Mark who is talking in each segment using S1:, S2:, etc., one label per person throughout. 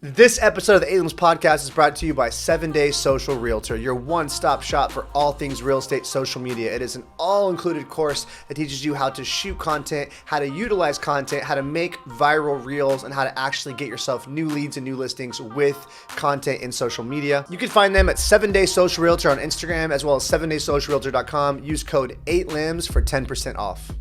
S1: This episode of the Aliens Podcast is brought to you by 7 Day Social Realtor, your one-stop shop for all things real estate social media. It is an all-included course that teaches you how to shoot content, how to utilize content, how to make viral reels, and how to actually get yourself new leads and new listings with content in social media. You can find them at 7 Day Social Realtor on Instagram as well as 7daysocialrealtor.com. Use code 8limbs for 10% off.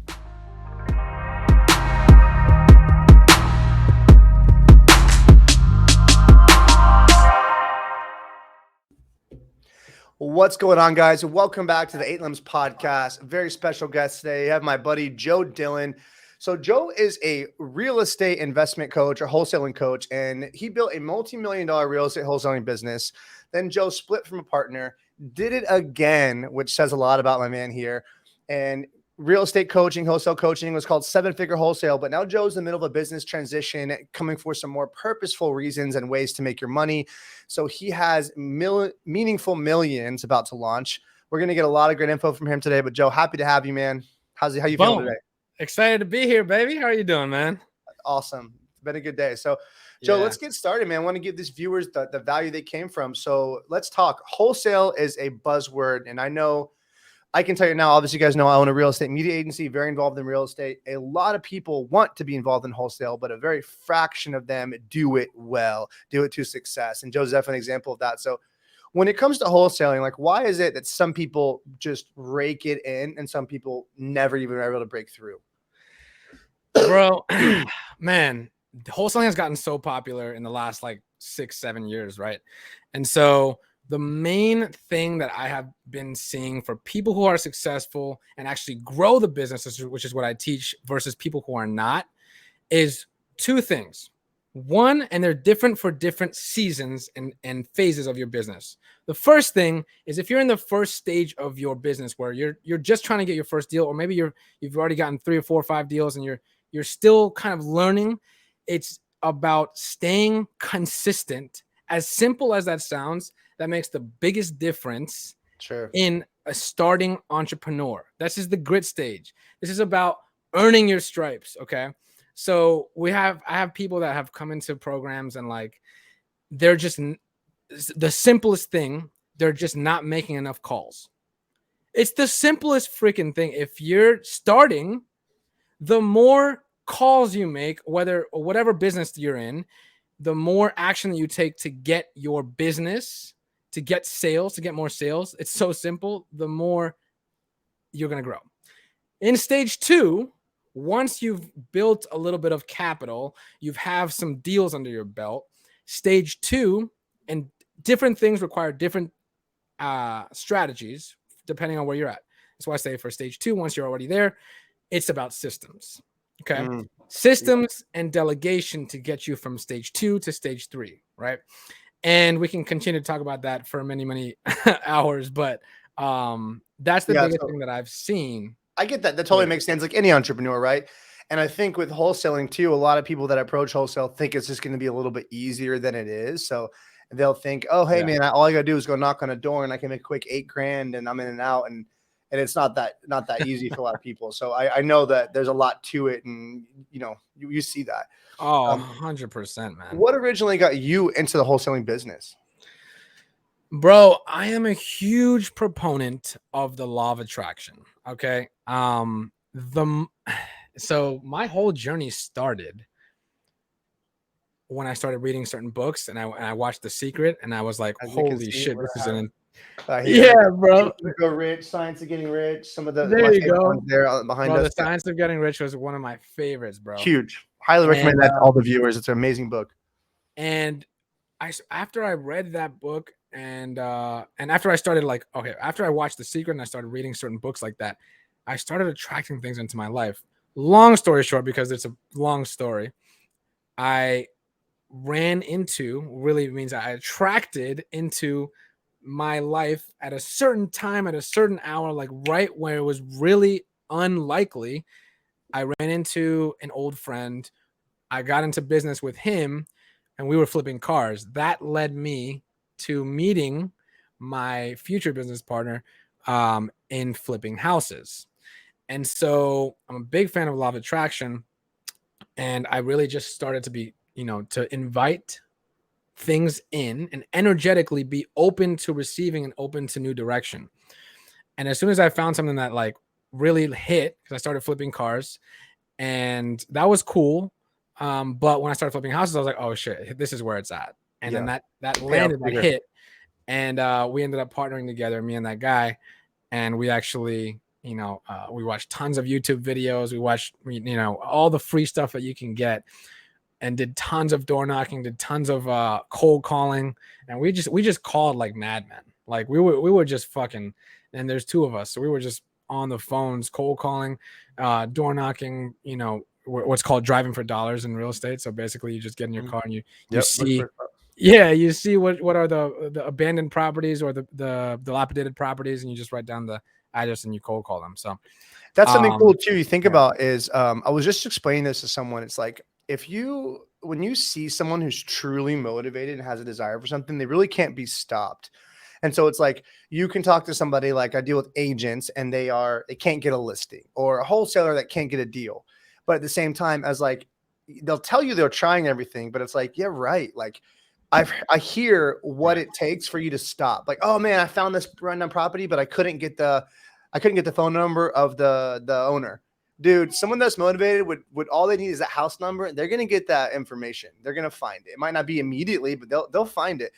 S1: What's going on, guys? Welcome back to the 8 Limbs Podcast. Very special guest today. I have my buddy Joe Dillon. So Joe is a real estate investment coach or wholesaling coach, and he built a multi-million-dollar real estate wholesaling business. Then Joe split from a partner, did it again, which says a lot about my man here. And real estate coaching, wholesale coaching was called seven-figure wholesale. But now Joe's in the middle of a business transition, coming for some more purposeful reasons and ways to make your money. So he has meaningful millions about to launch. We're going to get a lot of great info from him today. But Joe, happy to have you, man. How you feeling today?
S2: Excited to be here, baby. How are you doing, man?
S1: Awesome. It's been a good day. So Joe, let's get started, man. I want to give these viewers the value they came from. So let's talk. Wholesale is a buzzword. And I know I can tell you now, obviously you guys know I own a real estate media agency, very involved in real estate. A lot of people want to be involved in wholesale, but a very fraction of them do it well, do it to success. And Joe's definitely an example of that. So when it comes to wholesaling, like why is it that some people just rake it in and some people never even are able to break through?
S2: Bro, man, wholesaling has gotten so popular in the last like 6-7 years, right? And so the main thing that I have been seeing for people who are successful and actually grow the business, which is what I teach, versus people who are not, is two things. One, and they're different for different seasons and phases of your business. The first thing is if you're in the first stage of your business where you're just trying to get your first deal, or maybe you've already gotten 3 or 4 or 5 deals and you're still kind of learning. It's about staying consistent. As simple as that sounds, that makes the biggest difference in a starting entrepreneur. This is the grit stage. This is about earning your stripes. Okay. So I have people that have come into programs and like, they're just the simplest thing. They're just not making enough calls. It's the simplest freaking thing. If you're starting, the more calls you make, whatever business you're in, the more action that you take to get your business, to get sales, to get more sales. It's so simple. The more you're going to grow. In stage 2, once you've built a little bit of capital, you have some deals under your belt. Stage 2, and different things require different strategies depending on where you're at. That's why I say for stage 2, once you're already there, it's about systems. Okay. Systems and delegation to get you from stage 2 to stage 3. Right. And we can continue to talk about that for many, many hours, but that's the biggest thing that I've seen.
S1: I get that. That totally makes sense. Like any entrepreneur, right? And I think with wholesaling too, a lot of people that approach wholesale think it's just going to be a little bit easier than it is. So they'll think, oh, hey man, all I got to do is go knock on a door and I can make a quick $8,000 and I'm in and out. And it's not that easy for a lot of people. So I know that there's a lot to it. And you see that.
S2: Oh, 100%, man.
S1: What originally got you into the wholesaling business?
S2: Bro, I am a huge proponent of the law of attraction. Okay. So my whole journey started when I started reading certain books and I watched The Secret and I was like, holy shit, this is bro.
S1: Go Rich, Science of Getting Rich. Some of the
S2: there you go
S1: ones there behind us.
S2: The Science of Getting Rich was one of my favorites, bro.
S1: Huge. Highly recommend that to all the viewers. It's an amazing book.
S2: And after I read that book and after I started after I watched The Secret and I started reading certain books like that, I started attracting things into my life. Long story short, because it's a long story, I attracted into my life at a certain time, at a certain hour, like right where it was really unlikely. I ran into an old friend. I got into business with him and we were flipping cars. That led me to meeting my future business partner in flipping houses. And so I'm a big fan of law of attraction. And I really just started to be, to invite things in and energetically be open to receiving and open to new direction. And as soon as I found something that like really hit, because I started flipping cars, and that was cool. But when I started flipping houses, I was like, oh shit, this is where it's at. And then that landed, that hit, and we ended up partnering together, me and that guy, and we actually, we watched tons of YouTube videos. We watched, all the free stuff that you can get, and did tons of door knocking, did tons of cold calling, and we just called like madmen. Like we were just fucking, and there's two of us, so we were just on the phones, cold calling, door knocking, what's called driving for dollars in real estate. So basically you just get in your car and you see, you see what are the abandoned properties or the dilapidated properties, and you just write down the address and you cold call them. So
S1: that's something cool too. You think about is, I was just explaining this to someone. It's like, when you see someone who's truly motivated and has a desire for something, they really can't be stopped. And so it's like, you can talk to somebody, like I deal with agents, and they can't get a listing, or a wholesaler that can't get a deal. But at the same time, as like, they'll tell you they're trying everything, but it's like, yeah, right. Like I hear what it takes for you to stop. Like, oh man, I found this rundown property, but I couldn't get the phone number of the owner. Dude, someone that's motivated would all they need is that house number, and they're gonna get that information. They're gonna find it. It might not be immediately, but they'll find it.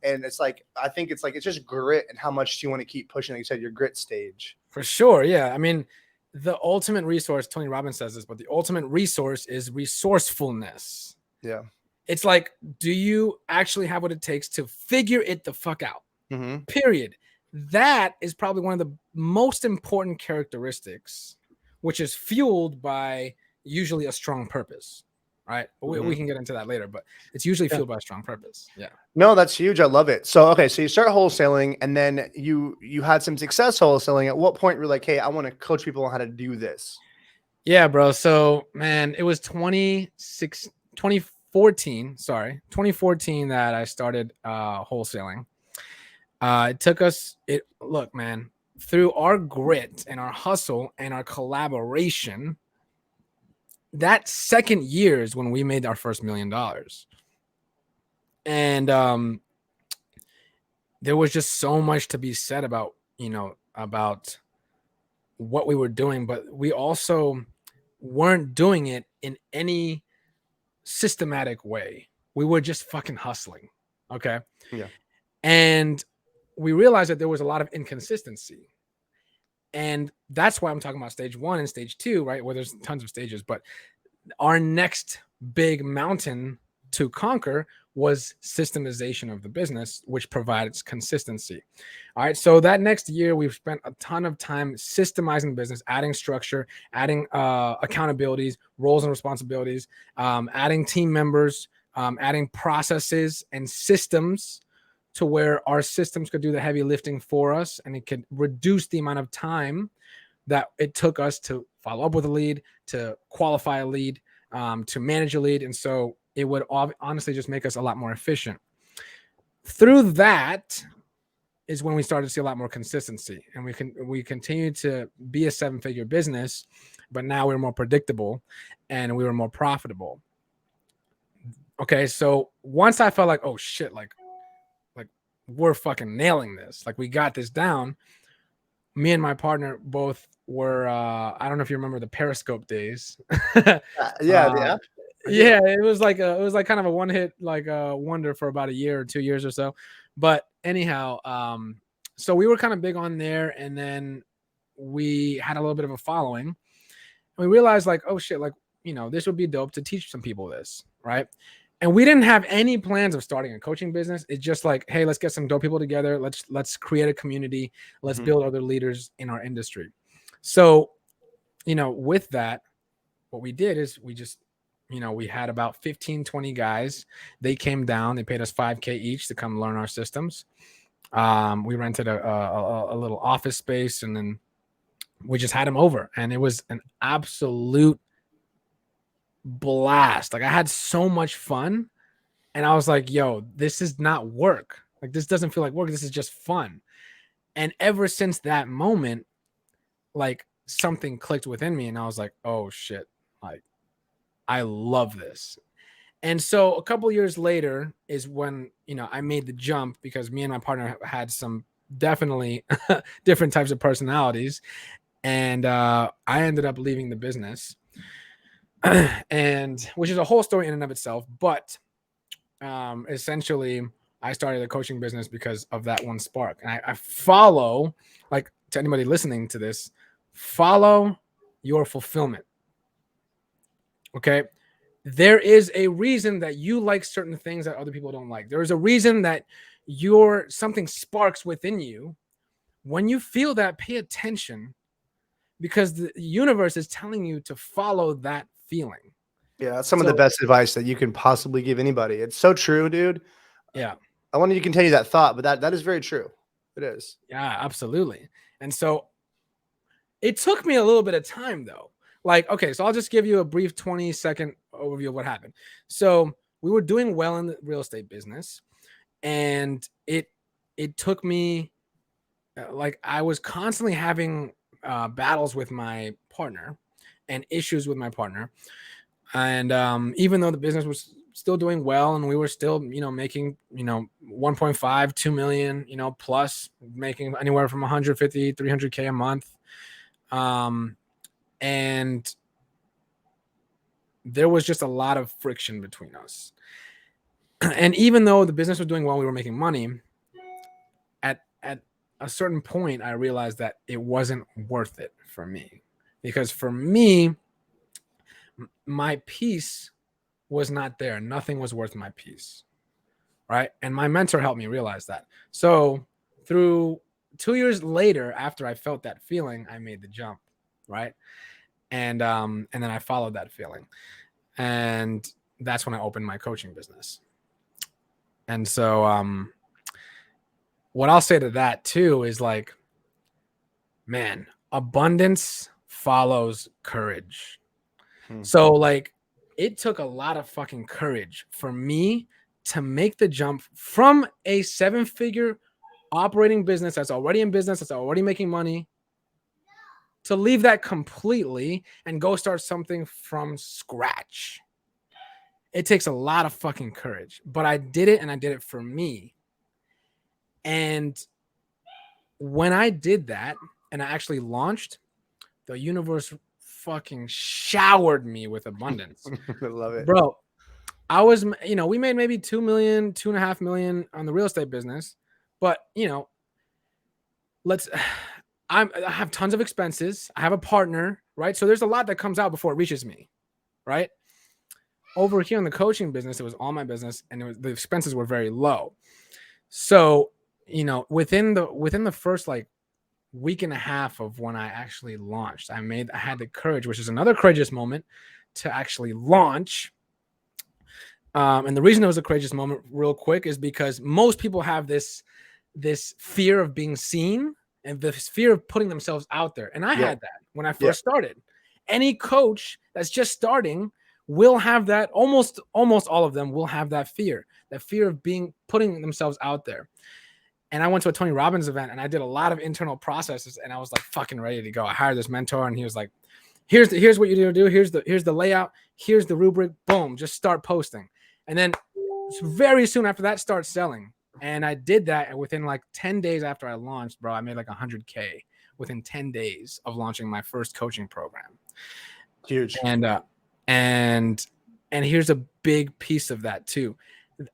S1: And it's like, I think it's like, it's just grit and how much you want to keep pushing. Like you said, your grit stage.
S2: For sure. Yeah. I mean, the ultimate resource, Tony Robbins says this, but the ultimate resource is resourcefulness.
S1: Yeah.
S2: It's like, do you actually have what it takes to figure it the fuck out?
S1: Mm-hmm.
S2: Period. That is probably one of the most important characteristics, which is fueled by usually a strong purpose. Right. But we can get into that later, but it's usually fueled by a strong purpose. Yeah.
S1: No, that's huge. I love it. So, okay. So you start wholesaling, and then you had some success wholesaling. At what point you're like, hey, I want to coach people on how to do this?
S2: Yeah, bro. So man, it was 2014 that I started wholesaling. It took us, look, man, through our grit and our hustle and our collaboration, that second year is when we made our first $1 million. And there was just so much to be said about, about what we were doing, but we also weren't doing it in any systematic way. We were just fucking hustling. Okay.
S1: Yeah.
S2: And we realized that there was a lot of inconsistency. And that's why I'm talking about stage 1 and stage 2, right? Where there's tons of stages, but our next big mountain to conquer was systemization of the business, which provides consistency. All right. So that next year, we've spent a ton of time systemizing the business, adding structure, adding accountabilities, roles and responsibilities, adding team members, adding processes and systems to where our systems could do the heavy lifting for us, and it could reduce the amount of time that it took us to follow up with a lead, to qualify a lead, to manage a lead. And so it would honestly just make us a lot more efficient. Through that is when we started to see a lot more consistency, and we continued to be a 7-figure business, but now we're more predictable and we were more profitable. Okay. So once I felt like, oh shit, like we're fucking nailing this, like we got this down, me and my partner both were, I don't know if you remember the Periscope days.
S1: Yeah.
S2: Yeah, it was like kind of a one-hit like wonder for about a year or 2 years or so. But anyhow, so we were kind of big on there, and then we had a little bit of a following. And we realized like, oh shit, like, this would be dope to teach some people this, right? And we didn't have any plans of starting a coaching business. It's just like, hey, let's get some dope people together. Let's create a community. Let's build other leaders in our industry. So, with that, what we did is we just, we had about 15, 20 guys. They came down. They paid us $5,000 each to come learn our systems. We rented a little office space, and then we just had them over. And it was an absolute blast. Like I had so much fun, and I was like, yo, this is not work. Like this doesn't feel like work. This is just fun. And ever since that moment, like something clicked within me, and I was like, oh shit, like I love this. And so a couple years later is when, I made the jump, because me and my partner had some definitely different types of personalities. And I ended up leaving the business, and which is a whole story in and of itself. But essentially, I started a coaching business because of that one spark. And I follow, like, to anybody listening to this, follow your fulfillment. Okay. There is a reason that you like certain things that other people don't like. There is a reason that something sparks within you. When you feel that, pay attention, because the universe is telling you to follow that feeling.
S1: Yeah, that's some of the
S2: So,
S1: best advice that you can possibly give anybody. It's so true, dude.
S2: yeah.
S1: I wanted to continue that thought, but that is very true. It is.
S2: Yeah, absolutely. And so it took me a little bit of time, though. Like, okay, so I'll just give you a brief 20-second overview of what happened. So we were doing well in the real estate business, and it took me, like, I was constantly having battles with my partner and issues with my partner. And even though the business was still doing well and we were still, making, 1.5, 2 million, plus, making anywhere from 150, 300K a month. And there was just a lot of friction between us. And even though the business was doing well, we were making money, at a certain point, I realized that it wasn't worth it for me, because for me, my peace was not there. Nothing was worth my peace. Right. And my mentor helped me realize that. So through 2 years later, after I felt that feeling, I made the jump. Right. And then I followed that feeling. And that's when I opened my coaching business. And so what I'll say to that too is, like, man, abundance follows courage. So, like, it took a lot of fucking courage for me to make the jump from a 7-figure operating business that's already in business, that's already making money, to leave that completely and go start something from scratch. It takes a lot of fucking courage, but I did it, and I did it for me. And when I did that and I actually launched, the universe fucking showered me with abundance.
S1: I love it.
S2: Bro, I was, we made maybe 2 million, 2.5 million on the real estate business, but I have tons of expenses. I have a partner, right? So there's a lot that comes out before it reaches me, right? Over here in the coaching business, it was all my business, and the expenses were very low. So, within the first, like, week and a half of when I actually launched, I had the courage, which is another courageous moment, to actually launch. And the reason it was a courageous moment, real quick, is because most people have this fear of being seen and this fear of putting themselves out there. And I had that when I first started. Any coach that's just starting will have that. Almost all of them will have that fear of putting themselves out there. And I went to a Tony Robbins event, and I did a lot of internal processes, and I was like fucking ready to go. I hired this mentor, and he was like, here's what you need to do. Here's the layout. Here's the rubric. Boom. Just start posting. And then very soon after that, start selling. And I did that. And within like 10 days after I launched, bro, I made like 100K within 10 days of launching my first coaching program.
S1: Huge.
S2: And here's a big piece of that too.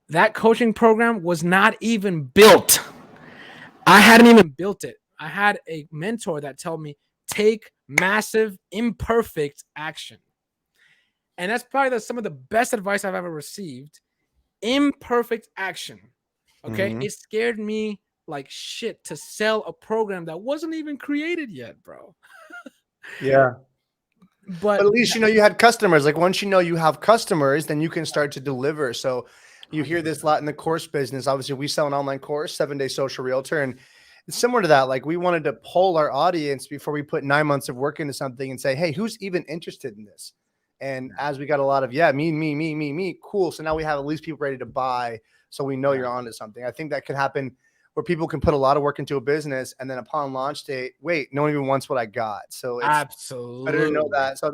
S2: That coaching program was not even built. I hadn't even built it. I had a mentor that told me, take massive, imperfect action. And that's probably some of the best advice I've ever received. Imperfect action. Okay. Mm-hmm. It scared me like shit to sell a program that wasn't even created yet, bro.
S1: Yeah.
S2: But
S1: at least, you had customers. Like, once you have customers, then you can start to deliver. So you hear this a lot in the course business. Obviously, we sell an online course, 7-Day Social Realtor. And it's similar to that. Like, we wanted to poll our audience before we put 9 months of work into something and say, hey, who's even interested in this? And as we got a lot of, me, cool. So now we have at least people ready to buy. So we know you're onto something. I think that could happen where people can put a lot of work into a business and then upon launch date, wait, no one even wants what I got. So it's better to know
S2: Absolutely.
S1: that. So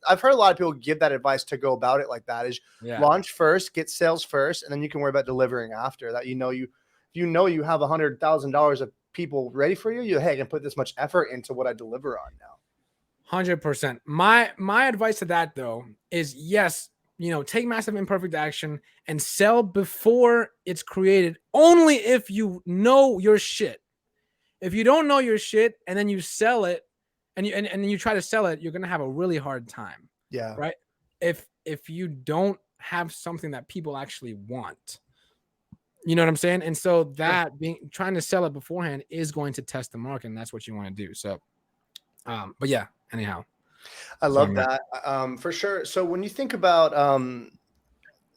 S1: I've heard a lot of people give that advice to go about it like that is
S2: Yeah.
S1: launch first, get sales first, and then you can worry about delivering after that. You have $100,000 of people ready for you. Hey, I can put this much effort into what I deliver on now.
S2: 100%. My advice to that though is yes, take massive imperfect action and sell before it's created. Only if you know your shit. If you don't know your shit and then you sell it, and you try to sell it, you're gonna have a really hard time.
S1: Yeah.
S2: Right. If you don't have something that people actually want, you know what I'm saying? And so that trying to sell it beforehand is going to test the market, and that's what you want to do. So, but yeah. Anyhow.
S1: I love that. For sure. So when you think about,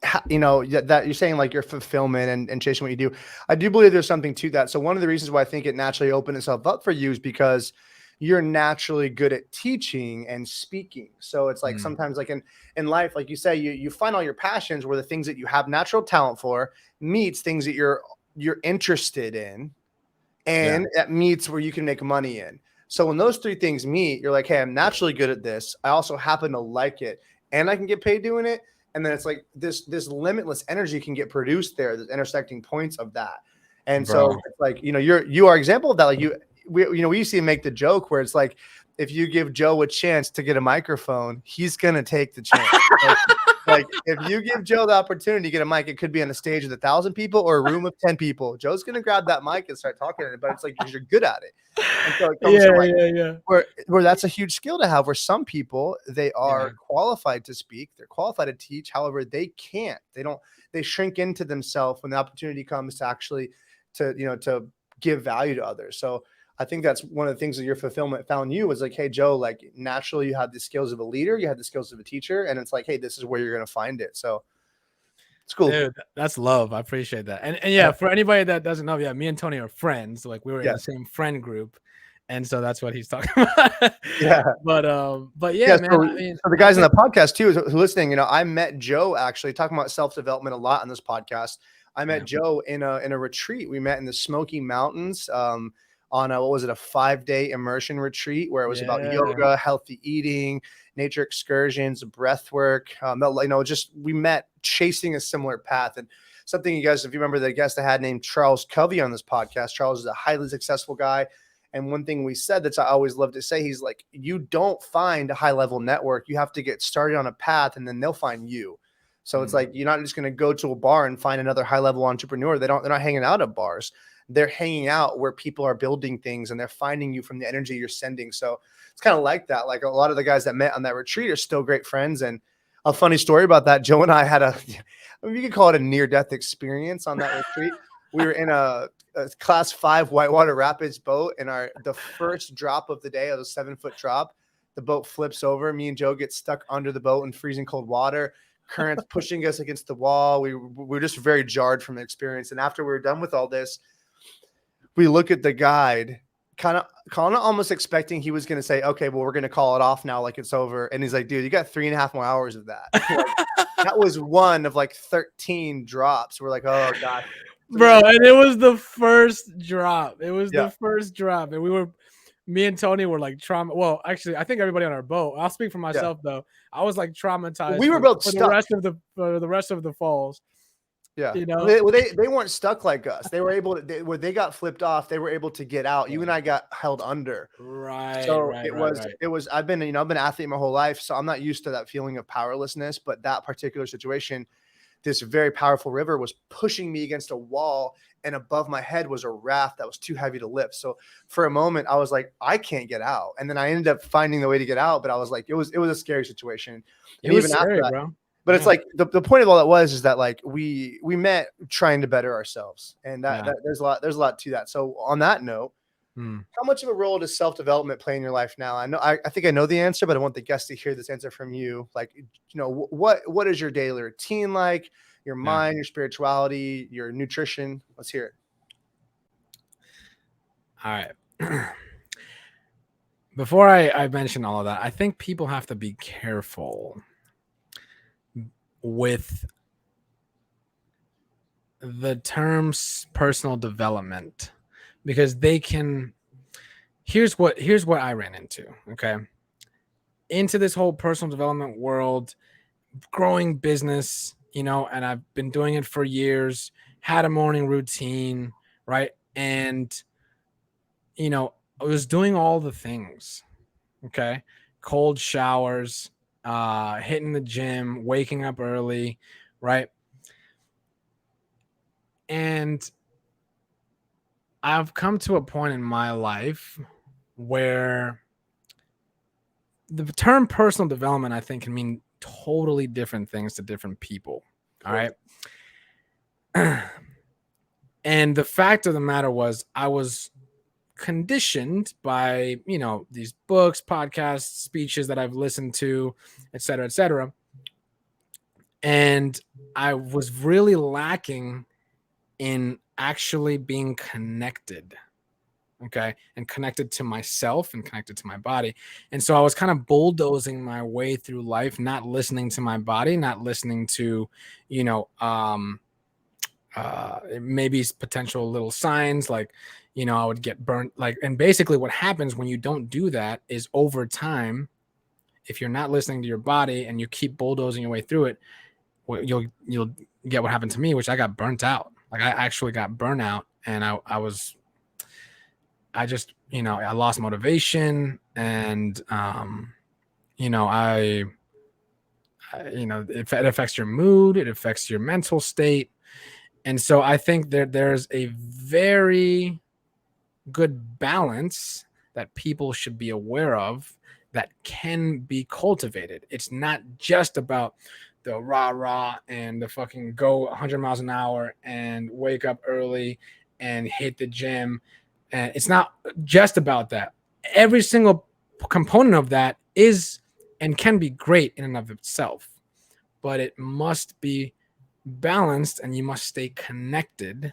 S1: that you're saying like your fulfillment and chasing what you do, I do believe there's something to that. So one of the reasons why I think it naturally opened itself up for you is because you're naturally good at teaching and speaking. So it's like sometimes like in life, like you say, you find all your passions where the things that you have natural talent for meets things that you're interested in, and that meets where you can make money in. So when those three things meet, you're like, hey, I'm naturally good at this. I also happen to like it, and I can get paid doing it. And then it's like this limitless energy can get produced there. There's intersecting points of that. And so it's like, you are example of that. Like we used to make the joke where it's like, if you give Joe a chance to get a microphone, he's going to take the chance. Like if you give Joe the opportunity to get a mic, it could be on a stage with 1,000 people or a room of 10 people. Joe's going to grab that mic and start talking in it, but it's like, because you're good at it. And so it comes from where that's a huge skill to have, where some people, they are qualified to speak. They're qualified to teach. However, they can't, they shrink into themselves when the opportunity comes to actually to give value to others. So I think that's one of the things that your fulfillment found you was like, hey, Joe, like naturally you had the skills of a leader, you had the skills of a teacher, and it's like, hey, this is where you're going to find it. So it's cool.
S2: Dude, that's love. I appreciate that. And yeah, for anybody that doesn't know, me and Tony are friends. Like we were in the same friend group. And so that's what he's talking about. But yeah, man.
S1: So the guys on the podcast too, who listening, I met Joe actually talking about self-development a lot on this podcast. I met Joe in a retreat. We met in the Smoky Mountains, on a 5-day immersion retreat where it was about yoga, healthy eating, nature excursions, breath work. We met chasing a similar path. And something you guys, if you remember the guest I had named Charles Covey on this podcast, Charles is a highly successful guy. And one thing we said that I always love to say, he's like, you don't find a high level network. You have to get started on a path and then they'll find you. So it's like, you're not just going to go to a bar and find another high level entrepreneur. They're not hanging out at bars. They're hanging out where people are building things and they're finding you from the energy you're sending. So it's kind of like that. Like a lot of the guys that met on that retreat are still great friends. And a funny story about that, Joe and I had you could call it a near-death experience on that retreat. We were in a class 5 whitewater rapids boat, and the first drop of the day, it was a 7-foot drop. The boat flips over. Me and Joe get stuck under the boat in freezing cold water. Currents pushing us against the wall. We were just very jarred from the experience. And after we were done with all this, we look at the guide, kind of almost expecting he was going to say, okay, well, we're going to call it off now, like it's over. And he's like, dude, you got 3.5 more hours of that. That was one of like 13 drops. We're like, oh gosh.
S2: Bro, and it was the first drop. The first drop. And me and Tony were like trauma. Well, actually, I think everybody on our boat. I'll speak for myself though. I was like traumatized.
S1: We were both
S2: for
S1: stuck
S2: the rest of the falls.
S1: Yeah, they weren't stuck like us. They were able to. Where they got flipped off, they were able to get out. You and I got held under.
S2: Right.
S1: So it was. I've been an athlete my whole life, so I'm not used to that feeling of powerlessness. But that particular situation, this very powerful river was pushing me against a wall, and above my head was a raft that was too heavy to lift. So for a moment, I was like, I can't get out. And then I ended up finding the way to get out. But I was like, it was a scary situation.
S2: And even scary, after that, bro.
S1: But it's like the point of all that is that like we met trying to better ourselves, and that there's a lot to that. So on that note, how much of a role does self-development play in your life now? I think I know the answer, but I want the guests to hear this answer from you. Like, what is your daily routine like? Your mind, your spirituality, your nutrition. Let's hear it.
S2: All right. Before I mention all of that, I think people have to be careful with the terms personal development, because they can. Here's what I ran into. Okay, into this whole personal development world, growing business, and I've been doing it for years. Had a morning routine, right, and I was doing all the things. Okay, cold showers, hitting the gym, waking up early, right, and I've come to a point in my life where the term personal development, I think, can mean totally different things to different people. All right. And the fact of the matter was, I was conditioned by, these books, podcasts, speeches that I've listened to, et cetera, et cetera. And I was really lacking in actually being connected. Okay. And connected to myself and connected to my body. And so I was kind of bulldozing my way through life, not listening to my body, not listening to, maybe potential little signs like, I would get burnt. Like, and basically what happens when you don't do that is, over time, if you're not listening to your body and you keep bulldozing your way through it, you'll get what happened to me, which I got burnt out. Like, I actually got burnout, and I just, I lost motivation, and, it affects your mood, it affects your mental state. And so I think there's a very good balance that people should be aware of that can be cultivated. It's not just about the rah and the fucking go 100 miles an hour and wake up early and hit the gym. And it's not just about that. Every single component of that is and can be great in and of itself, but it must be balanced, and you must stay connected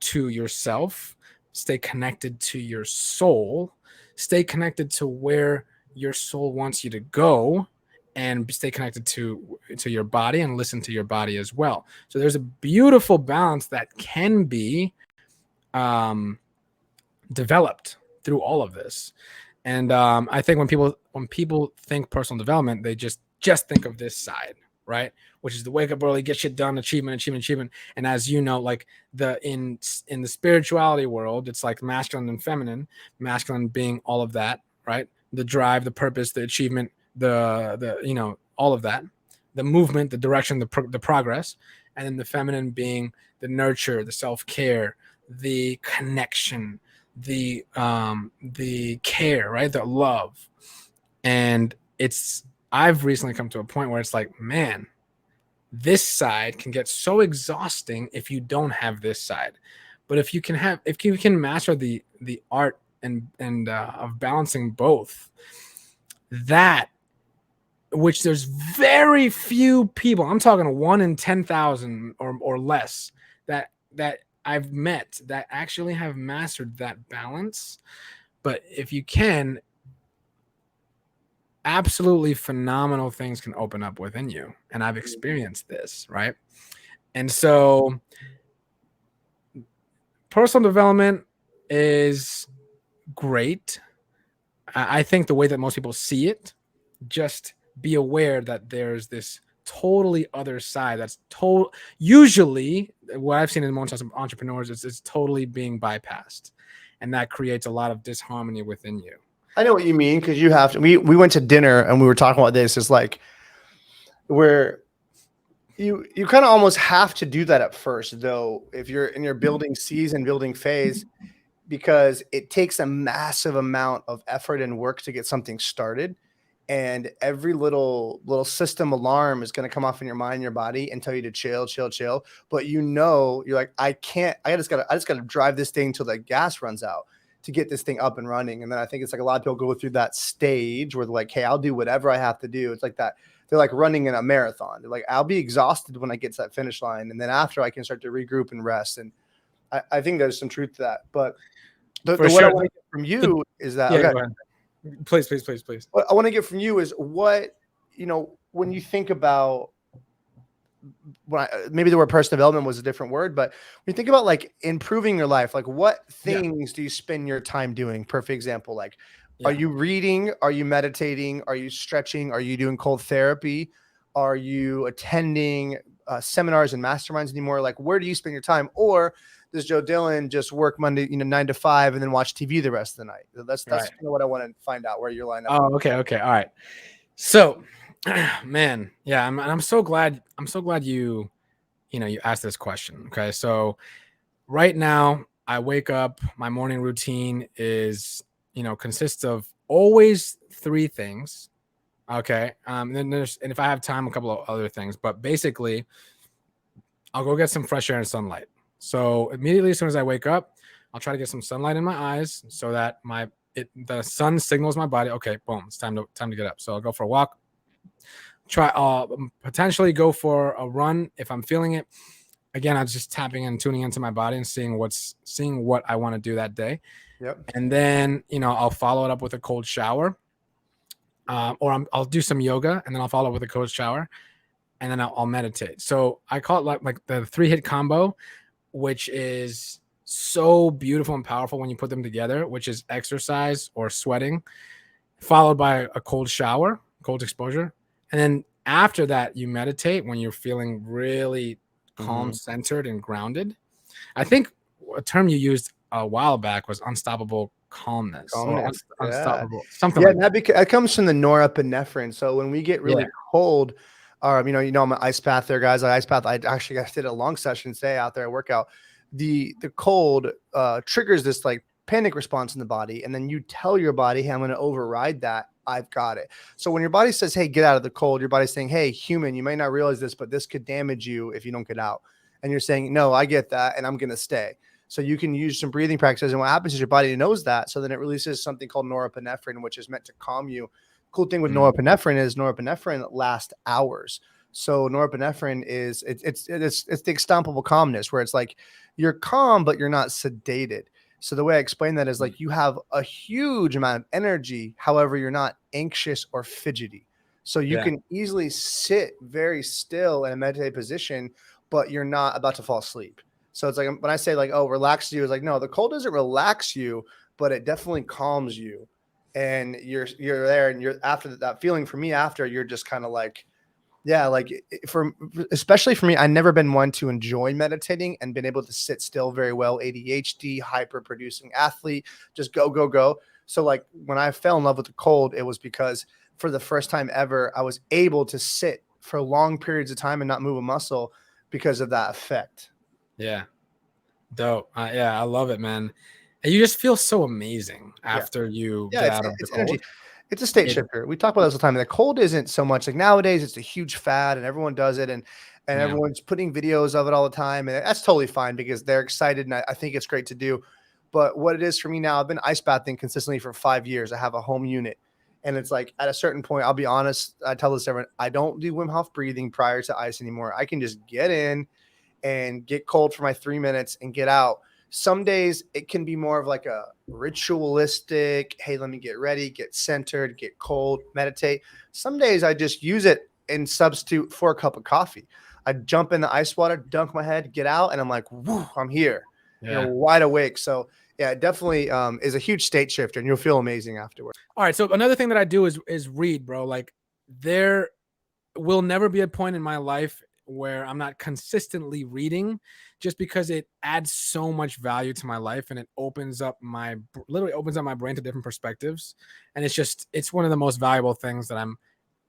S2: to yourself, stay connected to your soul, stay connected to where your soul wants you to go, and stay connected to your body and listen to your body as well. So there's a beautiful balance that can be developed through all of this. And I think when people think personal development, they just think of this side, right? Which is the wake up early, get shit done, achievement. And as you know, like in the spirituality world, it's like masculine and feminine. Masculine being all of that, right? The drive, the purpose, the achievement, the all of that, the movement, the direction, the progress, and then the feminine being the nurture, the self-care, the connection, the care, right? The love. And I've recently come to a point where it's like, man, this side can get so exhausting if you don't have this side. But if you can master the art and of balancing both, that, which there's very few people, I'm talking 1 in 10,000 or less, that I've met that actually have mastered that balance. But if you can, absolutely phenomenal things can open up within you. And I've experienced this, right? And so personal development is great. I think the way that most people see it, just be aware that there's this totally other side that's usually what I've seen in most entrepreneurs is it's totally being bypassed, and that creates a lot of disharmony within you.
S1: I know what you mean, because you have to. We went to dinner and we were talking about this. It's like where you kind of almost have to do that at first, though, if you're in your building season, building phase, because it takes a massive amount of effort and work to get something started. And every little system alarm is going to come off in your mind, your body, and tell you to chill. But you're like, I just gotta drive this thing till the gas runs out to get this thing up and running. And then I think it's like a lot of people go through that stage where they're like, hey, I'll do whatever I have to do. It's like that. They're like running in a marathon. They're like, I'll be exhausted when I get to that finish line. And then after, I can start to regroup and rest. And I think there's some truth to that. But what I want to get from you is that,
S2: yeah, okay. Go ahead. Please.
S1: What I want to get from you is what, when you think about maybe the word personal development was a different word, but when you think about like improving your life, like what
S2: Yeah.
S1: things do you spend your time doing? Perfect example. Like, are
S2: Yeah.
S1: you reading? Are you meditating? Are you stretching? Are you doing cold therapy? Are you attending seminars and masterminds anymore? Like, where do you spend your time? Or does Joe Dillon just work Monday, 9 to 5 and then watch TV the rest of the night? That's
S2: Right.
S1: kind of what I want to find out where your lineup.
S2: Oh, okay. Okay. All right. So, man, yeah, I'm so glad. I'm so glad you asked this question. Okay. So right now I wake up, my morning routine is, consists of always three things. Okay. And if I have time, a couple of other things, but basically I'll go get some fresh air and sunlight. So immediately as soon as I wake up, I'll try to get some sunlight in my eyes so that the sun signals my body, okay, boom, it's time to get up. So I'll go for a walk, try potentially go for a run if I'm feeling it. Again, I'm just tapping and tuning into my body and seeing what I want to do that day.
S1: Yep.
S2: And then, I'll follow it up with a cold shower. I'll do some yoga and then I'll follow up with a cold shower and then I'll meditate. So I call it like the 3-hit combo, which is so beautiful and powerful when you put them together, which is exercise or sweating, followed by a cold shower, cold exposure. And then after that, you meditate when you're feeling really calm, centered, and grounded. I think a term you used a while back was unstoppable calmness or
S1: Calmness. Yeah.
S2: unstoppable, something
S1: Yeah,
S2: like that.
S1: that comes from the norepinephrine. So when we get
S2: Yeah.
S1: really cold, I'm an ice bath there, guys. Ice bath. I actually did a long session today out there at workout. The cold triggers this like panic response in the body, and then you tell your body, "Hey, I'm going to override that. I've got it." So when your body says, "Hey, get out of the cold," your body's saying, "Hey, human, you may not realize this, but this could damage you if you don't get out." And you're saying, "No, I get that, and I'm going to stay." So you can use some breathing practices. And what happens is your body knows that. So then it releases something called norepinephrine, which is meant to calm you. Cool thing with norepinephrine lasts hours. So norepinephrine is it's the extample calmness where it's like you're calm, but you're not sedated. So the way I explain that is like you have a huge amount of energy. However, you're not anxious or fidgety. So you can easily sit very still in a meditative position, but you're not about to fall asleep. So it's like when I say like, oh, relax you, it's like, no, the cold doesn't relax you, but it definitely calms you. And you're there and you're after that feeling for me after you're just kind of like, yeah, like especially for me, I've never been one to enjoy meditating and been able to sit still very well. ADHD, hyper producing athlete, just go, go, go. So like when I fell in love with the cold, it was because for the first time ever, I was able to sit for long periods of time and not move a muscle because of that effect.
S2: Yeah. Dope. Yeah, I love it, man. And you just feel so amazing after you
S1: Yeah,
S2: get out of the
S1: it's energy.
S2: cold.
S1: It's a state
S2: It,
S1: shifter. We talk about this all the time. The cold isn't so much like nowadays. It's a huge fad, and everyone does it, and
S2: yeah.
S1: everyone's putting videos of it all the time, and that's totally fine because they're excited, and I think it's great to do. But what it is for me now, I've been ice bathing consistently for 5 years. I have a home unit, and it's like at a certain point, I'll be honest. I tell this to everyone, I don't do Wim Hof breathing prior to ice anymore. I can just get in and get cold for my 3 minutes and get out. Some days it can be more of like a ritualistic, hey, let me get ready, get centered, get cold, meditate. Some days I just use it and substitute for a cup of coffee. I jump in the ice water, dunk my head, get out, and I'm like, woo, I'm here,
S2: Yeah.
S1: wide awake. So yeah, it definitely is a huge state shifter and you'll feel amazing afterward.
S2: All right. So another thing that I do is read, bro. Like there will never be a point in my life where I'm not consistently reading just because it adds so much value to my life and it literally opens up my brain to different perspectives. And it's one of the most valuable things that I'm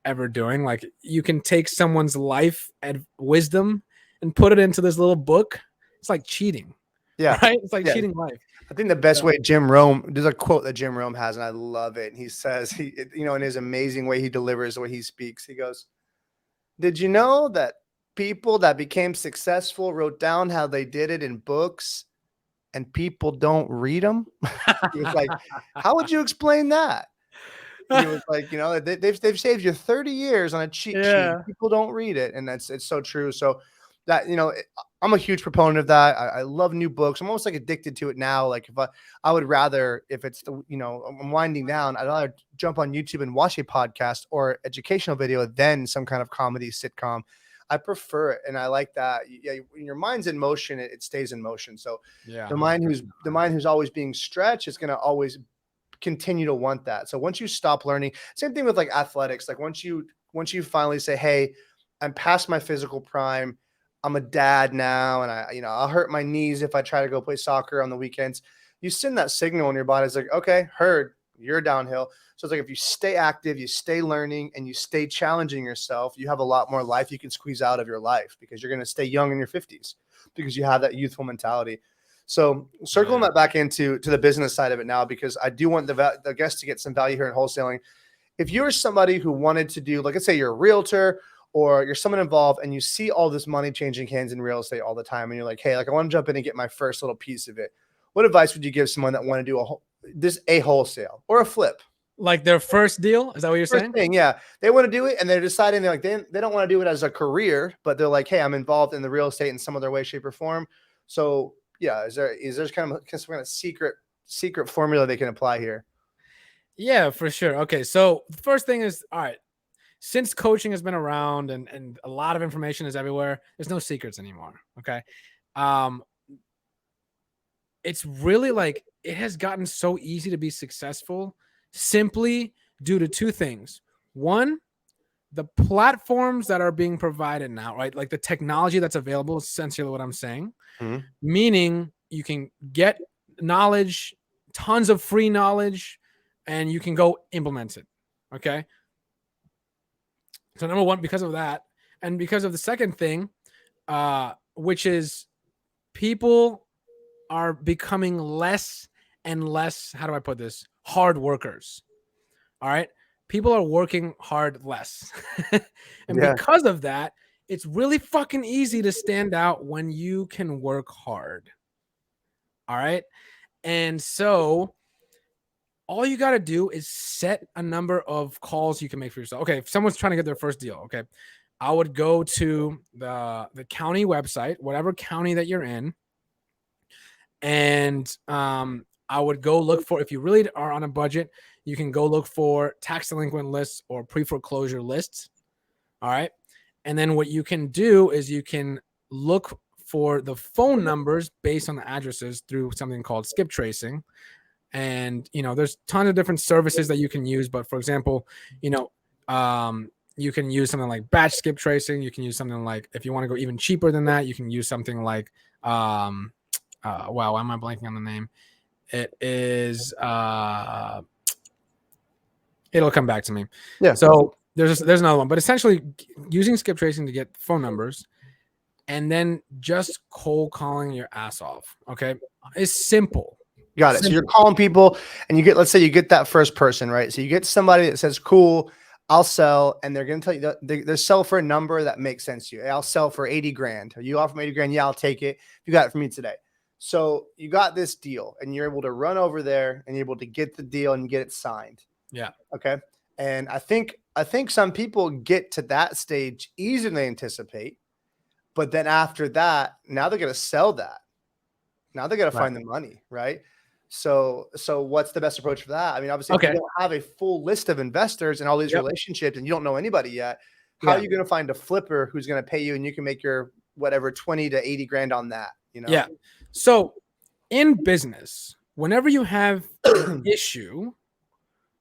S2: ever doing. Like you can take someone's life and wisdom and put it into this little book. It's like cheating,
S1: Yeah.
S2: right? It's like
S1: Yeah.
S2: cheating life.
S1: I think the best way Jim Rome, there's a quote that Jim Rome has, and I love it. He says, in his amazing way he delivers, the way he speaks, he goes, "Did you know that people that became successful wrote down how they did it in books and people don't read them?" He was like, "How would you explain that?" He was like, they've saved you 30 years on a cheat sheet.
S2: Yeah.
S1: People don't read it. And it's so true. So that, I'm a huge proponent of that. I love new books. I'm almost like addicted to it now. Like if I would rather, if it's I'm winding down, I'd rather jump on YouTube and watch a podcast or educational video than some kind of comedy sitcom. I prefer it, and I like that. Yeah, when your mind's in motion, it stays in motion. So
S2: Yeah.
S1: the mind who's always being stretched is going to always continue to want that. So once you stop learning, same thing with like athletics. Like once you finally say, "Hey, I'm past my physical prime. I'm a dad now, and I'll hurt my knees if I try to go play soccer on the weekends." You send that signal in your body. It's like, okay, heard, you're downhill. So it's like if you stay active, you stay learning, and you stay challenging yourself, you have a lot more life you can squeeze out of your life because you're going to stay young in your 50s because you have that youthful mentality. So circling that back into the business side of it now, because I do want the guests to get some value here in wholesaling. If you're somebody who wanted to do, like, let's say you're a realtor or you're someone involved and you see all this money changing hands in real estate all the time, and you're like, hey, like I want to jump in and get my first little piece of it. What advice would you give someone that want to do a wholesale or a flip?
S2: Like their first deal? Is that what you're
S1: First
S2: saying?
S1: thing, yeah, they want to do it and they're deciding they don't want to do it as a career, but they're like, hey, I'm involved in the real estate in some other way, shape, or form. So yeah, is there kind of some kind of secret formula they can apply here?
S2: Yeah, for sure. Okay. So the first thing is, all right, since coaching has been around and a lot of information is everywhere, there's no secrets anymore. Okay. Um, it's really like it has gotten so easy to be successful simply due to two things. One, the platforms that are being provided now, right? Like the technology that's available, essentially what I'm saying,
S1: Mhm.
S2: meaning you can get knowledge, tons of free knowledge, and you can go implement it. Okay. So number one, because of that, and because of the second thing, which is people are becoming less and less, how do I put this? Hard workers. All right. People are working hard less. And
S1: Yeah,
S2: because of that, it's really fucking easy to stand out when you can work hard. All right. And so all you got to do is set a number of calls you can make for yourself. Okay. If someone's trying to get their first deal, okay, I would go to the county website, whatever county that you're in, and I would go look for, if you really are on a budget, you can go look for tax delinquent lists or pre-foreclosure lists. All right. And then what you can do is you can look for the phone numbers based on the addresses through something called skip tracing. And, there's tons of different services that you can use. But for example, you can use something like batch skip tracing. You can use something like, if you want to go even cheaper than that, you can use something like, wow, why am I blanking on the name? It is, it'll come back to me.
S1: yeah,
S2: So there's another one, but essentially using skip tracing to get phone numbers and then just cold calling your ass off. Okay. It's simple.
S1: got it. So you're calling people, and let's say you get that first person, right? So you get somebody that says, "Cool, I'll sell," and they're going to tell you that they sell for a number that makes sense to you. I'll sell for 80 grand. You offer me 80 grand. Yeah, I'll take it. You got it for me today. So you got this deal, and you're able to run over there and you're able to get the deal and get it signed.
S2: Yeah.
S1: Okay. And I think some people get to that stage easier than they anticipate. But then after that, now they're going to sell that. Now they got to
S2: Right.
S1: find the money, right? So what's the best approach for that? I mean, obviously, if you
S2: Okay.
S1: don't have a full list of investors and all these
S2: Yep.
S1: relationships, and you don't know anybody yet, how are
S2: Yeah.
S1: you going to find a flipper who's going to pay you, and you can make your whatever 20 to 80 grand on that?
S2: Yeah. So in business, whenever you have an issue,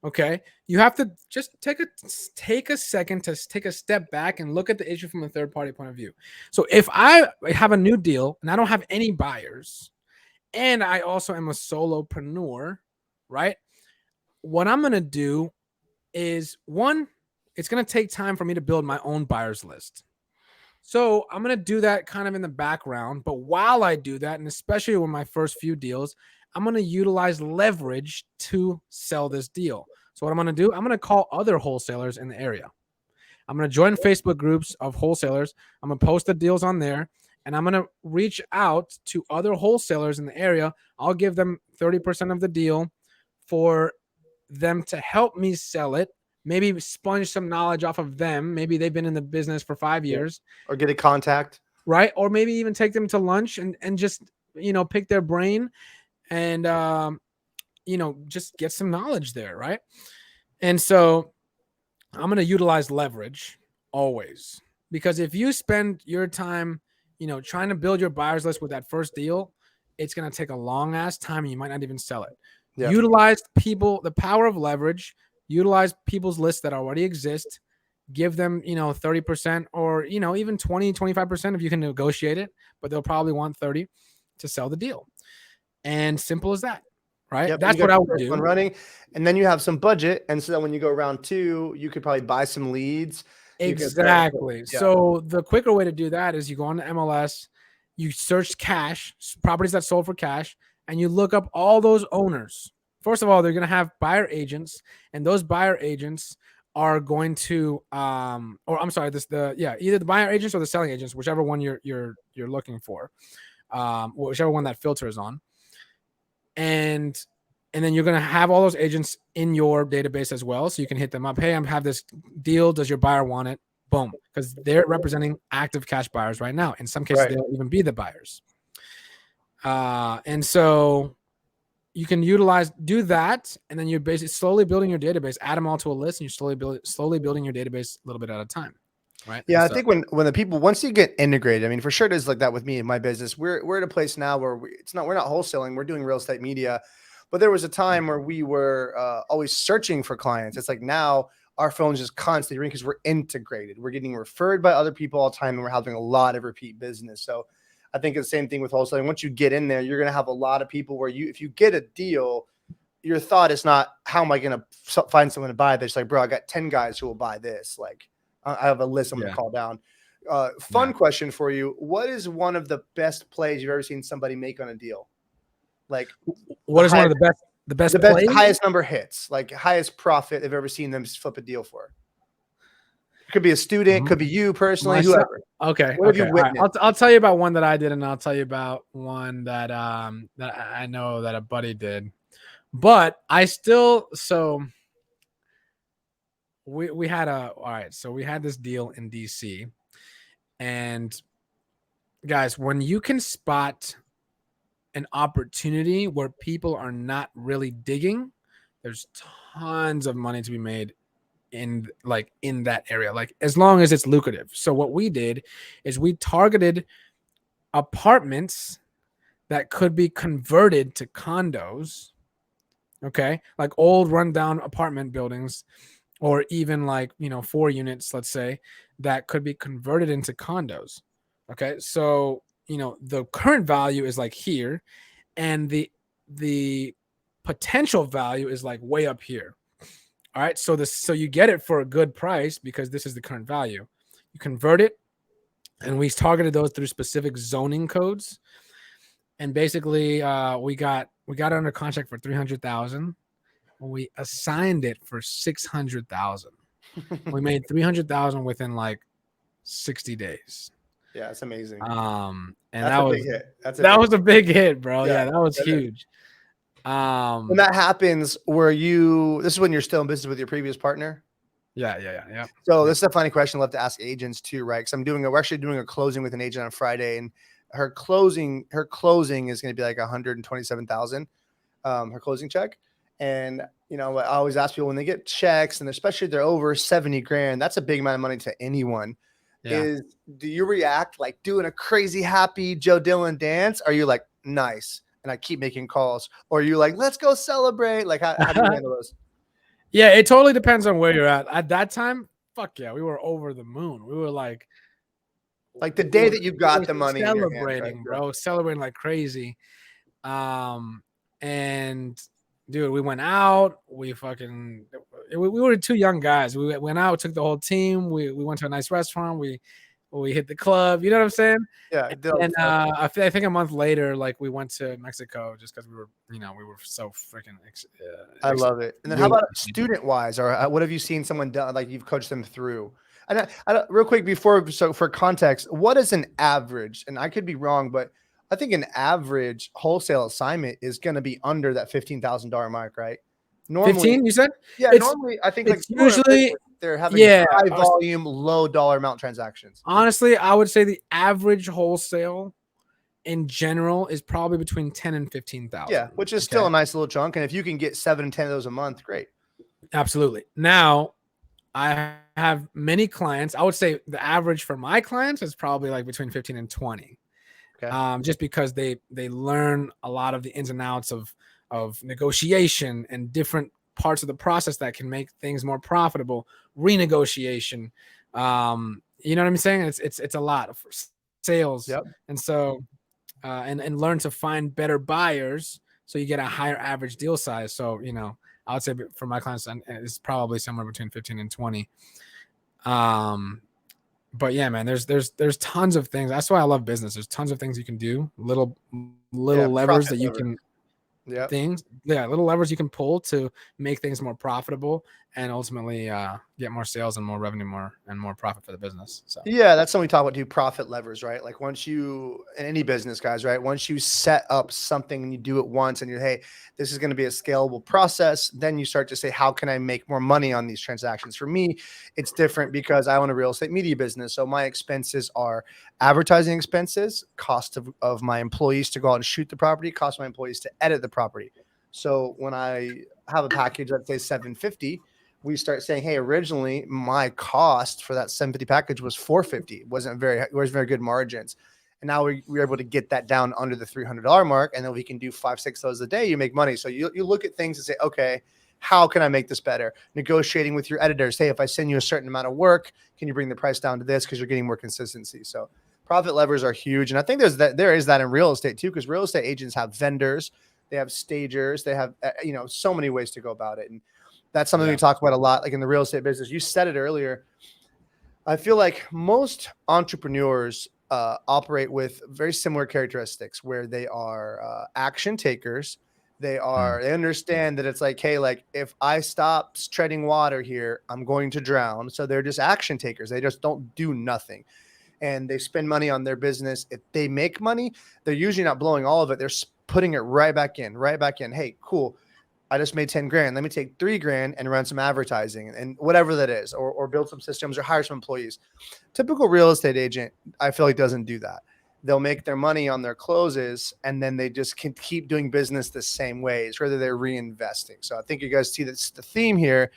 S2: okay, you have to just take a second to take a step back and look at the issue from a third party point of view. So if I have a new deal and I don't have any buyers, and I also am a solopreneur, right? What I'm going to do is, one, it's going to take time for me to build my own buyers list. So I'm going to do that kind of in the background. But while I do that, and especially with my first few deals, I'm going to utilize leverage to sell this deal. So what I'm going to do, I'm going to call other wholesalers in the area. I'm going to join Facebook groups of wholesalers. I'm going to post the deals on there, and I'm going to reach out to other wholesalers in the area. I'll give them 30% of the deal for them to help me sell it. Maybe sponge some knowledge off of them. Maybe they've been in the business for 5 years.
S1: Or get a contact.
S2: Right. Or maybe even take them to lunch and just, pick their brain and, just get some knowledge there. Right. And so I'm going to utilize leverage always. Because if you spend your time, trying to build your buyers list with that first deal, it's going to take a long ass time and you might not even sell it.
S1: Yeah.
S2: Utilize the power of leverage, utilize people's lists that already exist, give them, 30% or, even 20, 25% if you can negotiate it, but they'll probably want 30 to sell the deal. And simple as that, right?
S1: Yep.
S2: That's what I would do.
S1: Running, and then you have some budget. And so that when you go round 2, you could probably buy some leads.
S2: Exactly. So the quicker way to do that is you go on the MLS, you search cash, properties that sold for cash, and you look up all those owners. First of all, they're going to have buyer agents, and those buyer agents are going to, or I'm sorry, either the buyer agents or the selling agents, whichever one you're looking for, whichever one that filter is on, and then you're going to have all those agents in your database as well. So you can hit them up. Hey, I have this deal. Does your buyer want it? Boom. Because they're representing active cash buyers right now. In some cases, they'll even be the buyers. And so you can do that. And then you're basically slowly building your database, add them all to a list, and you're slowly building your database a little bit at a time. Right.
S1: Yeah. I think when the people, once you get integrated, I mean, for sure it is like that with me in my business. We're at a place now where we're not wholesaling. We're doing real estate media. But there was a time where we were always searching for clients. It's like now our phone's just constantly ringing because we're integrated. We're getting referred by other people all the time, and we're having a lot of repeat business. So I think it's the same thing with wholesaling. Once you get in there, you're going to have a lot of people where if you get a deal, your thought is not, how am I going to find someone to buy this? Like, bro, I got 10 guys who will buy this. Like, I have a list I'm going to call down. Fun question for you. What is one of the best plays you've ever seen somebody make on a deal? Like,
S2: what is one of the best
S1: highest number hits, like highest profit they've ever seen them flip a deal for? It could be a student, could be you personally, whoever.
S2: Okay.
S1: What have you witnessed?
S2: Right. I'll tell you about one that I did, and I'll tell you about one that that I know that a buddy did. But we had this deal in DC, and guys, when you can spot an opportunity where people are not really digging, there's tons of money to be made in that area, like as long as it's lucrative. So what we did is we targeted apartments that could be converted to condos, okay, like old rundown apartment buildings, or even 4 units, let's say, that could be converted into condos. Okay, so the current value is like here, and the potential value is like way up here. All right, so you get it for a good price because this is the current value. You convert it, and we targeted those through specific zoning codes. And basically, we got it under contract for $300,000. We assigned it for $600,000. We made $300,000 within 60 days.
S1: Yeah, it's amazing.
S2: And
S1: that's
S2: that
S1: a
S2: was
S1: big hit.
S2: That was a big hit, bro. Yeah, that was huge.
S1: When that happens, this is when you're still in business with your previous partner?
S2: Yeah.
S1: So this is a funny question I'll have to ask agents too, right? Because we're actually doing a closing with an agent on Friday, and her closing is going to be like $127,000, her closing check. And I always ask people when they get checks, and especially if they're over 70 grand, that's a big amount of money to anyone. Do you react like doing a crazy happy Joe Dillon dance? Are you like, nice, and I keep making calls? Or are you like, let's go celebrate? Like, how do you handle those?
S2: Yeah, it totally depends on where you're at. At that time, fuck yeah, we were over the moon. We were like
S1: the day that you got the money,
S2: celebrating, bro, celebrating like crazy. And dude, we went out. We were 2 young guys. We went out, took the whole team. We went to a nice restaurant. We hit the club. You know what I'm saying?
S1: Yeah.
S2: And I think a month later, we went to Mexico just because we were so freaking.
S1: I love it. And then how about student wise, or what have you seen someone done? Like you've coached them through. And real quick for context, what is an average? And I could be wrong, but I think an average wholesale assignment is going to be under that $15,000 mark, right? Normally,
S2: 15, you said?
S1: Yeah, normally I think
S2: usually
S1: they're having high volume, low dollar amount transactions.
S2: Honestly, I would say the average wholesale in general is probably between 10 and 15,000.
S1: Yeah, which is still a nice little chunk. And if you can get 7 and 10 of those a month, great.
S2: Absolutely. Now, I have many clients. I would say the average for my clients is probably like between 15 and 20.
S1: Okay.
S2: Just because they learn a lot of the ins and outs of negotiation and different parts of the process that can make things more profitable, renegotiation. You know what I'm saying? It's a lot of sales.
S1: Yep.
S2: And so and learn to find better buyers so you get a higher average deal size. So, I would say for my clients, it's probably somewhere between 15 and 20. But yeah, man, there's tons of things. That's why I love business. There's tons of things you can do, little
S1: Yeah.
S2: levers
S1: Profit
S2: that you
S1: lever.
S2: can
S1: Yep.
S2: little levers you can pull to make things more profitable and ultimately get more sales and more revenue, more profit for the business. So
S1: Yeah, that's something we talk about, do profit levers, right? Like once you in any business, guys, right? Once you set up something and you do it once and you're, hey, this is going to be a scalable process, then you start to say, how can I make more money on these transactions? For me, it's different because I own a real estate media business. So my expenses are advertising expenses, cost of my employees to go out and shoot the property, cost of my employees to edit the property. So when I have a package, let's say 750, we start saying, hey, originally my cost for that 750 package was 450. It wasn't very good margins. And now we're able to get that down under the $300 mark. And then we can do 5-6 of those a day. You make money. So you look at things and say, okay, how can I make this better? Negotiating with your editors. Hey, if I send you a certain amount of work, can you bring the price down to this? Because you're getting more consistency. So profit levers are huge. And I think there is that in real estate too, because real estate agents have vendors, they have stagers, they have, so many ways to go about it. And that's something we talk about a lot, like in the real estate business. You said it earlier. I feel like most entrepreneurs operate with very similar characteristics where they are action takers. They understand that it's like, hey, like if I stop treading water here, I'm going to drown. So they're just action takers. They just don't do nothing. And they spend money on their business. If they make money, they're usually not blowing all of it. They're putting it right back in, right back in. Hey, cool. I just made 10 grand. Let me take 3 grand and run some advertising and whatever that is, or build some systems or hire some employees. Typical real estate agent, I feel like, doesn't do that. They'll make their money on their closes and then they just can keep doing business the same ways, whether they're reinvesting. So I think you guys see that's the theme here,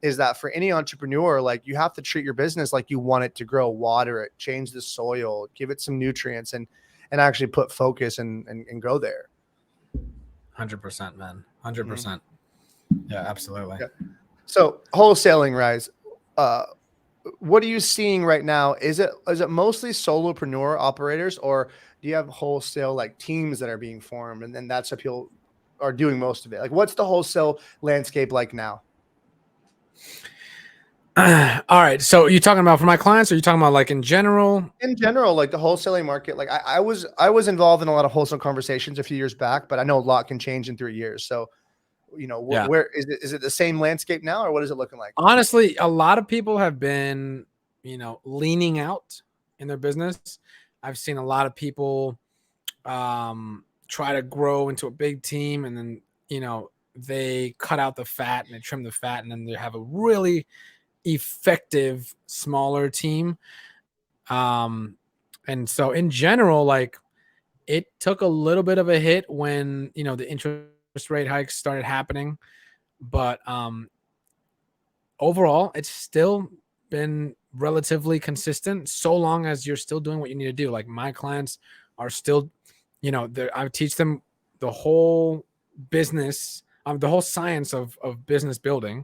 S1: is that for any entrepreneur, like you have to treat your business like you want it to grow, water it, change the soil, give it some nutrients, and actually put focus and go there.
S2: 100%, man. 100%. Yeah, absolutely.
S1: Yeah. So wholesaling, Rise. What are you seeing right now? Is it mostly solopreneur operators, or do you have wholesale like teams that are being formed, and then that's what people are doing most of it? Like, what's the wholesale landscape like now?
S2: All right. So you talking about for my clients, or you talking about like in general?
S1: In general, like the wholesaling market, like I was involved in a lot of wholesale conversations a few years back, but I know a lot can change in 3 years. So,
S2: Yeah.
S1: where is it? Is it the same landscape now, or what is it looking like?
S2: Honestly, a lot of people have been, leaning out in their business. I've seen a lot of people try to grow into a big team, and then, they cut out the fat and they trim the fat, and then they have a really effective smaller team. And so in general, like it took a little bit of a hit when, the interest rate hikes started happening, but overall it's still been relatively consistent so long as you're still doing what you need to do. Like my clients are still, I teach them the whole business, the whole science of business building.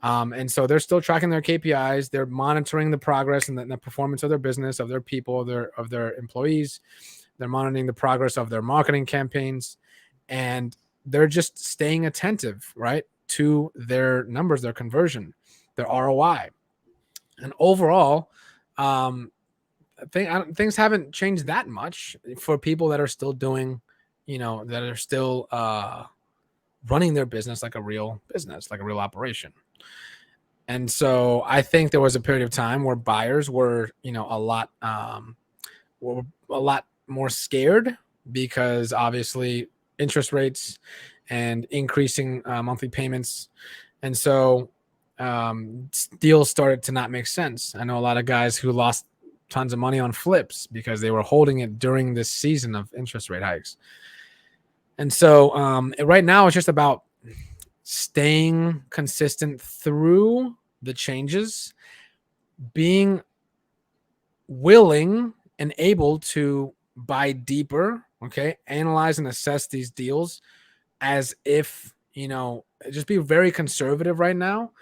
S2: And so they're still tracking their KPIs. They're monitoring the progress and the performance of their business, of their people, of their employees. They're monitoring the progress of their marketing campaigns, and they're just staying attentive, right, to their numbers, their conversion, their ROI. And overall, things haven't changed that much for people that are still doing, that are still running their business like a real business, like a real operation. And so I think there was a period of time where buyers were, were a lot more scared because obviously interest rates and increasing monthly payments. And so deals started to not make sense. I know a lot of guys who lost tons of money on flips because they were holding it during this season of interest rate hikes. And so right now it's just about staying consistent through the changes, being willing and able to buy deeper, okay, analyze and assess these deals as if, just be very conservative right now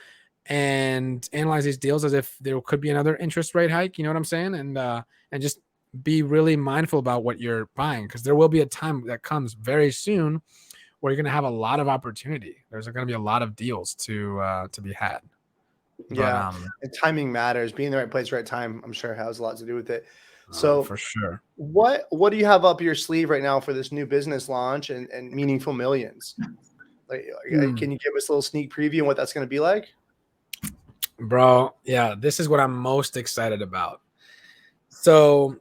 S2: and analyze these deals as if there could be another interest rate hike, you know what I'm saying? And just be really mindful about what you're buying, because there will be a time that comes very soon where you're going to have a lot of opportunity. There's going to be a lot of deals to be had. But
S1: Yeah, and timing matters. Being in the right place, right time, I'm sure has a lot to do with it. So
S2: for sure.
S1: what do you have up your sleeve right now for this new business launch and meaningful millions? Like, can you give us a little sneak preview on what that's going to be like?
S2: Bro, yeah, this is what I'm most excited about. So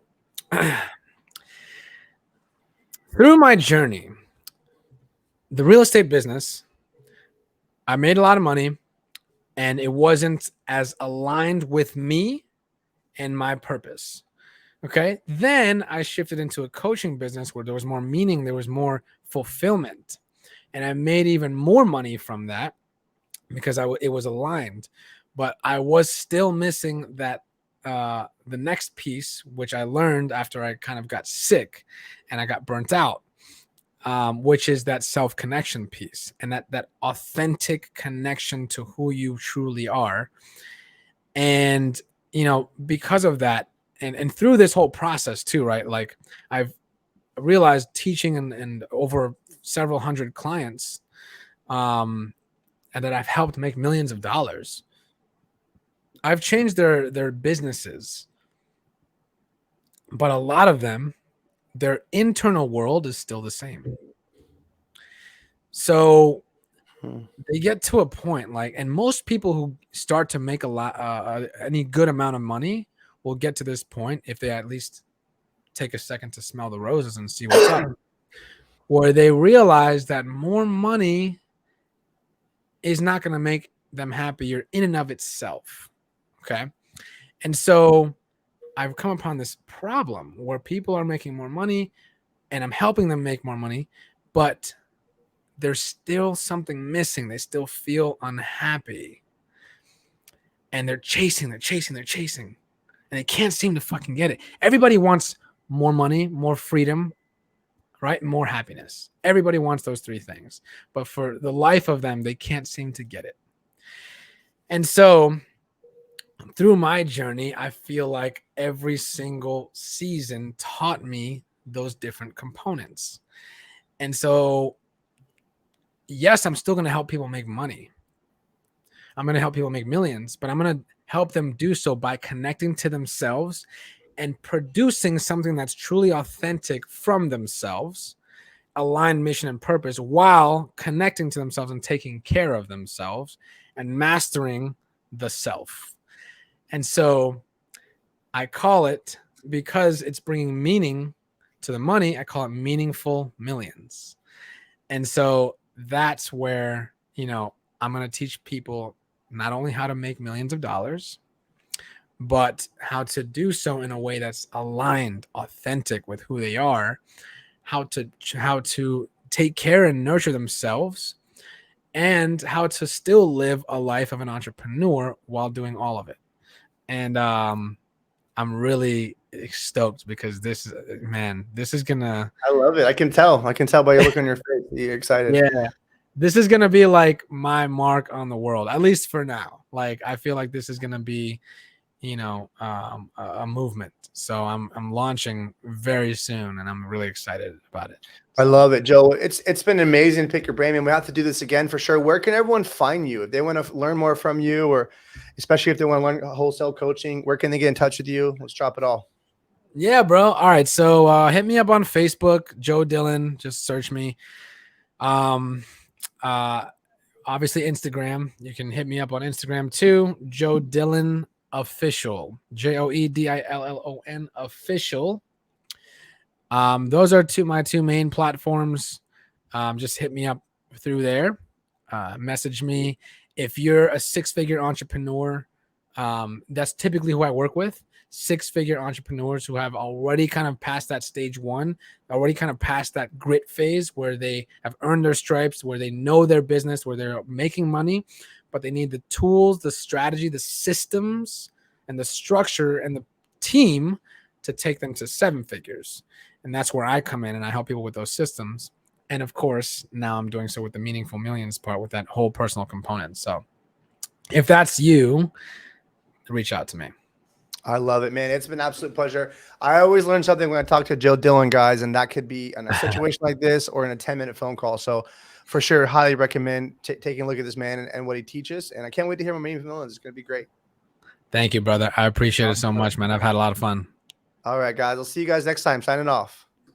S2: through my journey, the real estate business, I made a lot of money and it wasn't as aligned with me and my purpose. Okay. Then I shifted into a coaching business where there was more meaning, there was more fulfillment. And I made even more money from that because it was aligned. But I was still missing that the next piece, which I learned after I kind of got sick and I got burnt out, which is that self-connection piece and that authentic connection to who you truly are. And, because of that, and through this whole process too, right? Like I've realized teaching and over several hundred clients, and that I've helped make millions of dollars. I've changed their businesses, but a lot of them, their internal world is still the same. So they get to a point and most people who start to make a lot, any good amount of money will get to this point if they at least take a second to smell the roses and see what's up, where they realize that more money is not going to make them happier in and of itself. Okay. And so I've come upon this problem where people are making more money and I'm helping them make more money, but there's still something missing. They still feel unhappy and they're chasing, and they can't seem to fucking get it. Everybody wants more money, more freedom, right? More happiness. Everybody wants those three things, but for the life of them, they can't seem to get it. And so through my journey, I feel like every single season taught me those different components. And so, yes, I'm still going to help people make money. I'm going to help people make millions, but I'm going to help them do so by connecting to themselves and producing something that's truly authentic from themselves, aligned mission and purpose, while connecting to themselves and taking care of themselves and mastering the self. And so I call it, because it's bringing meaning to the money, I call it meaningful millions. And so that's where, I'm going to teach people not only how to make millions of dollars, but how to do so in a way that's aligned, authentic with who they are, how to take care and nurture themselves, and how to still live a life of an entrepreneur while doing all of it. And I'm really stoked because this is gonna.
S1: I love it. I can tell by your look on your face that you're excited.
S2: Yeah, this is gonna be like my mark on the world, at least for now. Like I feel like this is gonna be, a movement. So I'm launching very soon, and I'm really excited about it.
S1: I love it, Joe. It's been amazing to pick your brain, and we have to do this again for sure. Where can everyone find you if they want to learn more from you, or especially if they want to learn wholesale coaching? Where can they get in touch with you? Let's drop it all.
S2: Yeah, bro. All right, so hit me up on Facebook, Joe Dillon. Just search me. Obviously Instagram. You can hit me up on Instagram too, Joe Dillon Official, JoeDillon Official. Those are my two main platforms. Just hit me up through there. Message me. If you're a six-figure entrepreneur, that's typically who I work with. Six-figure entrepreneurs who have already kind of passed that stage one, already kind of passed that grit phase where they have earned their stripes, where they know their business, where they're making money, but they need the tools, the strategy, the systems, and the structure and the team to take them to 7 figures. And that's where I come in and I help people with those systems. And of course, now I'm doing so with the meaningful millions part with that whole personal component. So if that's you, reach out to me.
S1: I love it, man. It's been an absolute pleasure. I always learn something when I talk to Joe Dillon, guys, and that could be in a situation like this or in a 10-minute phone call. So for sure, highly recommend taking a look at this man and what he teaches. And I can't wait to hear my meaningful millions. It's going to be great.
S2: Thank you, brother. I appreciate it so much, man. I've had a lot of fun.
S1: All right, guys. I'll see you guys next time. Signing off.